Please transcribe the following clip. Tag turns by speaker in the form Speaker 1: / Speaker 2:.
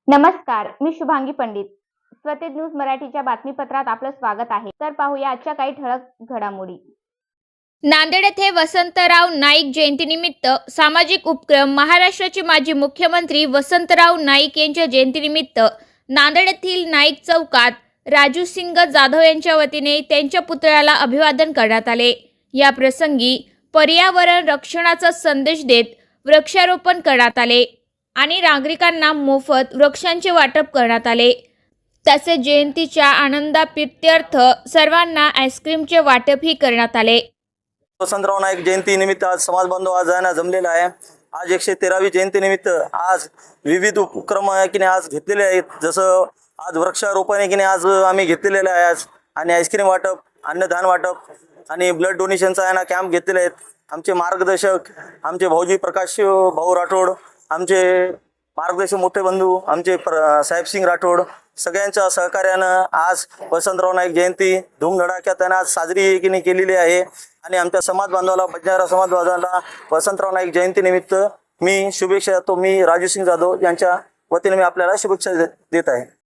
Speaker 1: नमस्कार, मी शुभांगी पंडित. स्वतेज न्यूज मराठीच्या बातमीपत्रात आपलं स्वागत आहे. तर पाहूया आजच्या काही ठळक घडामोडी.
Speaker 2: नांदेड येथे वसंतराव नाईक जयंतीनिमित्त सामाजिक उपक्रम. महाराष्ट्राचे माजी मुख्यमंत्री वसंतराव नाईक यांच्या जयंतीनिमित्त नांदेड येथील नाईक चौकात राजू सिंग जाधव यांच्या वतीने त्यांच्या पुतळ्याला अभिवादन करण्यात आले. या प्रसंगी पर्यावरण रक्षणाचा संदेश देत वृक्षारोपण करण्यात आले आणि नागरिकांना मोफत वृक्षांचे वाटप करण्यात आले. तसेच जयंतीच्या आनंदाप्रीत्यर्थ सर्वांना आईस्क्रीमचे वाटपही करण्यात आले.
Speaker 3: वसंतराव नाईक जयंती निमित्त आज समाज बांधव आज जायला जमलेला आहे. आज 113वी जयंती निमित्त आज विविध उपक्रम की नाही आज घेतलेले आहेत. जसं आज वृक्षारोपण की नाही आज आम्ही घेतलेले आहे आज, आणि आईस्क्रीम वाटप, अन्नदान वाटप आणि ब्लड डोनेशनचा आहे ना कॅम्प घेतलेले आहेत. आमचे मार्गदर्शक आमचे भाऊजी प्रकाश भाऊ राठोड, आमचे मार्गदर्शक मोठे बंधू आमचे साहेब सिंग राठोड, सगळ्यांच्या सहकार्यानं आज वसंतराव नाईक जयंती धूमधडाक्यात आज साजरी की नाही केलेली आहे. आणि आमच्या समाज बांधवाला, बंजारा समाज बांधवाला वसंतराव नाईक जयंती निमित्त मी शुभेच्छा देतो. मी राजू सिंग जाधव यांच्या वतीने मी आपल्याला शुभेच्छा देत आहे.